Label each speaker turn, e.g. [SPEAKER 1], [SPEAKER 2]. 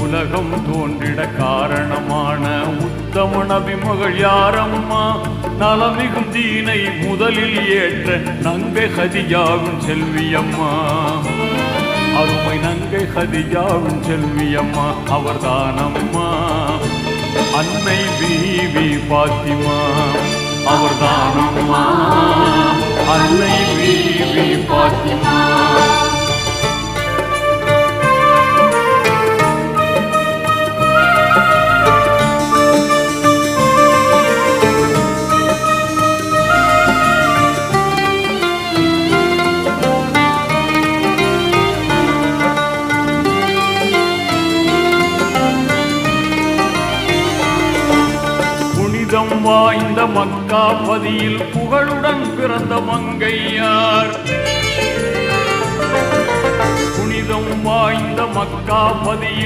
[SPEAKER 1] உலகம் தோன்றிட காரணமான உத்தம நபி மகள் யாரம்மா? நலமிகும் தீனை முதலில் ஏற்ற நங்கை ஹதிஜாவின் செல்வியம்மா. அருமை நங்கை ஹதிஜாவின் செல்வியம்மா அவர்தானம்மா. அன்னை பீவி பாத்திமா அவர்தானம்மா. அன்னை பீவி பாத்திமா. புனிதம் வாய்ந்த மக்கா பதியில் புகழுடன் பிறந்த மங்கையார். புனிதம் வாய்ந்த மக்கா பதியில்